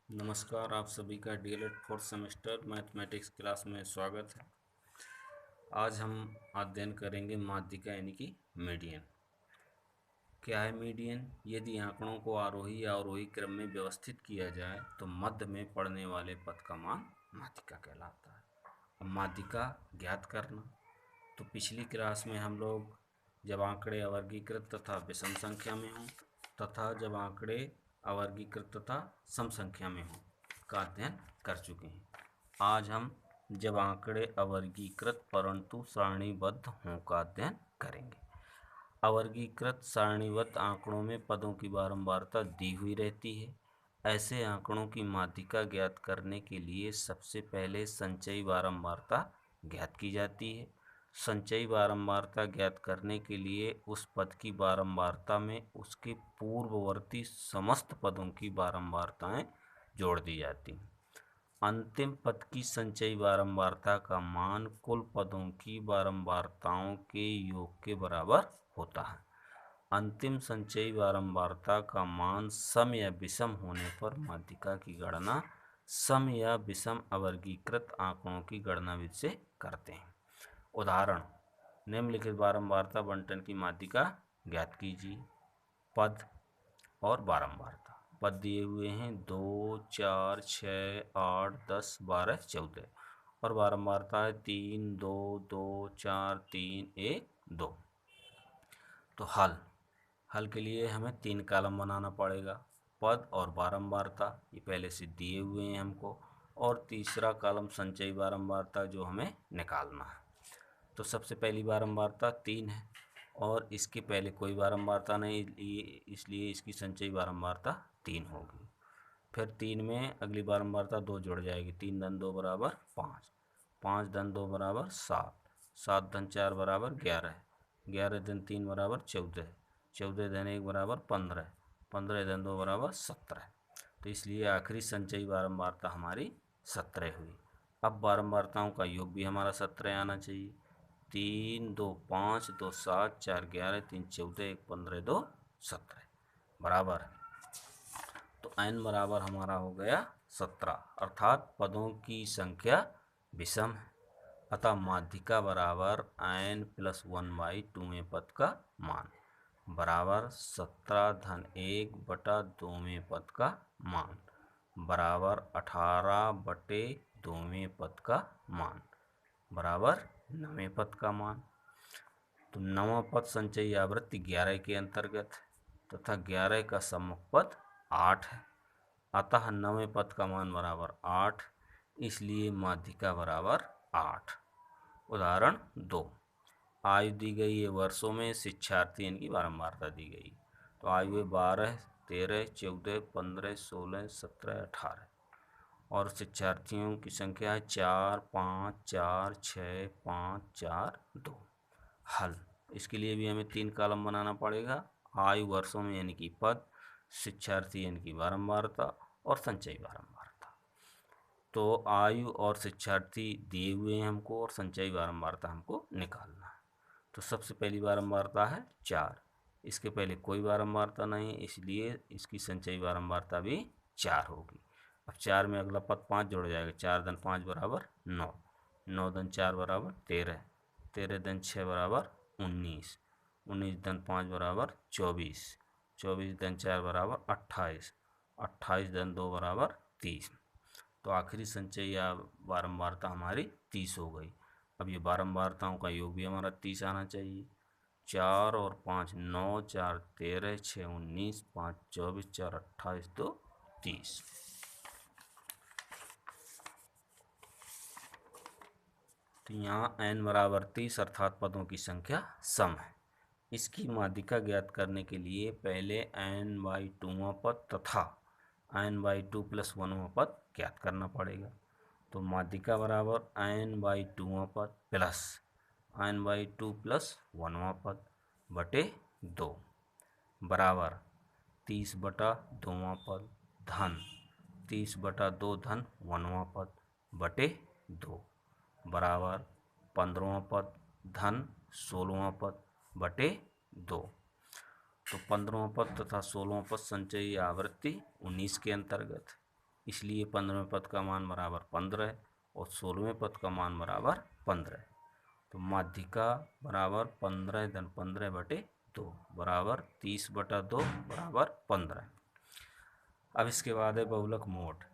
नमस्कार, आप सभी का DElEd fourth semester mathematics class में स्वागत है। आज हम अध्ययन करेंगे माध्यिका यानी कि मीडियन। क्या है मीडियन? यदि आंकड़ों को आरोही या अवरोही क्रम में व्यवस्थित किया जाए तो मध्य में पड़ने वाले पद का मान माध्यिका कहलाता है। अब माध्यिका ज्ञात करना, तो पिछली क्लास में हम लोग जब आंकड़े अवर्गीकृत तथा विषम संख्या में हों तथा जब आंकड़े अवर्गीकृत तथा सम संख्या में हों का अध्ययन कर चुके हैं। आज हम जब आंकड़े अवर्गीकृत परंतु सारणीबद्ध हों का अध्ययन करेंगे। अवर्गीकृत सारणीबद्ध आंकड़ों में पदों की बारंबारता दी हुई रहती है। ऐसे आंकड़ों की माध्यिका ज्ञात करने के लिए सबसे पहले संचयी बारंबारता ज्ञात की जाती है। संचयी बारंबारता ज्ञात करने के लिए उस पद की बारंबारता में उसके पूर्ववर्ती समस्त पदों की बारंबारताएं जोड़ दी जाती हैं। अंतिम पद की संचयी बारंबारता का मान कुल पदों की बारंबारताओं के योग के बराबर होता है। अंतिम संचयी बारंबारता का मान सम या विषम होने पर माध्यिका की गणना सम या विषम अवर्गीकृत आंकड़ों की गणना विधि से करते हैं। उदाहरण: निम्नलिखित बारंबारता बंटन की माध्यिका ज्ञात कीजिए। पद और बारंबारता। पद दिए हुए हैं 2, 4, 6, 8, 10, 12, 14 और बारंबारता है 3, 2, 2, 4, 3, 1, 2। तो हल के लिए हमें 3 कॉलम बनाना पड़ेगा। पद और बारंबारता ये पहले से दिए हुए हैं हमको, और तीसरा कॉलम संचयी बारंबारता जो हमें निकालना है। तो सबसे पहली बारंबारता 3 है और इसके पहले कोई बारंबारता नहीं, इसलिए इसकी संचयी बारंबारता 3 होगी। फिर 3 में अगली बारंबारता 2 जुड़ जाएगी। 3 धन 2 बराबर 5, 5 धन 2 बराबर 7, 7 धन 4 बराबर 11, 11 धन 3 बराबर 14, 14 धन 1 बराबर 15, 15 धन 2 बराबर 17। तो इसलिए आखिरी संचयी बारंबारता हमारी 17 हुई। अब बारंबारताओं का योग भी हमारा 17 आना चाहिए। 3, 2, 5, 2, 7, 4, 11, 3, 14, 1, 15, 2, 17 बराबर। तो n बराबर हमारा हो गया 17, अर्थात पदों की संख्या विषम है। अतः माध्यिका बराबर n + 1/2 पद का मान बराबर 17 धन 1 बटा 2 पद का मान बराबर 18 बटे 2 पद का मान बराबर 9 पद का मान। तो 9वां पद संचयी आवृत्ति 11 के अंतर्गत है तथा 11 का सम्मुख पद 8 है। अतः 9वें पद का मान बराबर 8, इसलिए माध्यिका बराबर 8। उदाहरण 2, आयु दी गई है वर्षों में, शिक्षार्थी इनकी बारंबारता दी गई। तो आयु है 12, 13, 14, 15, 16, 17, 18 और शिक्षार्थियों की संख्या है 4, 5, 4, 6, 5, 4, 2। हल: इसके लिए भी हमें 3 कॉलम बनाना पड़ेगा। आयु वर्षों में यानी कि पद, शिक्षार्थी यानी कि बारंबारता और संचयी बारंबारता। तो आयु और शिक्षार्थी दिए हुए हैं हमको और संचयी बारंबारता हमको निकालना है। तो सबसे पहली बारंबारता है 4, इसके पहले कोई बारंबारता नहीं, इसलिए इसकी संचयी बारंबारता भी 4 होगी। अब 4 में अगला पद 5 जुड़ जाएगा। 4 धन 5 बराबर 9, 9 धन 4 बराबर 13, 13 धन 6 बराबर 19, 19 धन 5 बराबर 24, 24 धन 4 बराबर 28, 28 धन 2 बराबर 30। तो आखिरी संचयी बारंबारता हमारी 30 हो गई। अब ये बारंबारताओं का योग भी हमारा 30 आना चाहिए। 4 और 5 9, 4 13, 6 19, 5 24, 4 28, 2 30। तो यहाँ n बराबर 30 अर्थात पदों की संख्या सम है। इसकी माध्यिका ज्ञात करने के लिए पहले n/2वां पद तथा n/2 + 1वां पद ज्ञात करना पड़ेगा। तो माध्यिका बराबर n/2वां पद प्लस n/2 + 1वां पद बटे 2 बराबर 30 बटा 2वां पद धन 30 बटा 2 धन 1वां पद बटे 2 बराबर 15वां पद धन 16वां पद बटे 2। तो 15वां पद तथा 16वां पद संचयी आवृत्ति 19 के अंतर्गत, इसलिए 15वें पद का मान बराबर 15 और 16वें पद का मान बराबर 15। तो माध्यिका बराबर 15 × 15/2 बराबर 30/2 बराबर 15। अब इसके बाद है बहुलक मोड।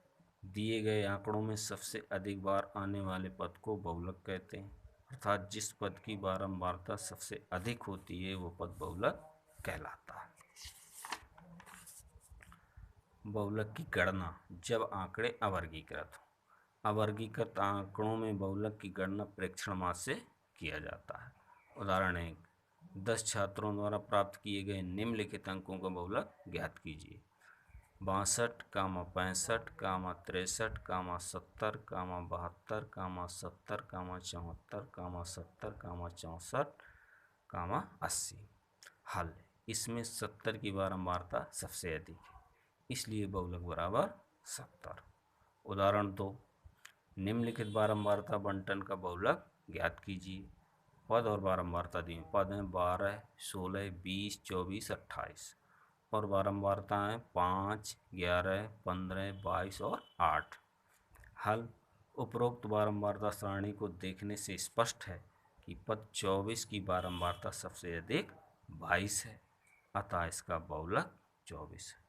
दिए गए आंकड़ों में सबसे अधिक बार आने वाले पद को बहुलक कहते हैं, अर्थात जिस पद की बारंबारता सबसे अधिक होती है वो पद बहुलक कहलाता है। बहुलक की गणना जब आंकड़े अवर्गीकृत हो। अवर्गीकृत आंकड़ों में बहुलक की गणना प्रेक्षण मात्र से किया जाता है। उदाहरण 1, 10 छात्रों द्वारा प्राप्त किए गए निम्नलिखित अंकों का बहुलक ज्ञात कीजिए। 62, 65, 63, 70, 72, 70, 74, 70, 64, 80। हल, इसमें 70 की बारंबारता सबसे अधिक है, इसलिए बहुलक बराबर 70। उदाहरण 2, निम्नलिखित बारंबारता बंटन का बहुलक ज्ञात कीजिए। पद और बारंबारता दी। पद हैं 12, 16, 20, 24, 28 और बारंबारता हैं 5, 11, 15, 22 और 8। हल, उपरोक्त बारंबारता सारणी को देखने से स्पष्ट है कि पद 24 की बारंबारता सबसे अधिक 22 है, अतः इसका बहुलक 24 है।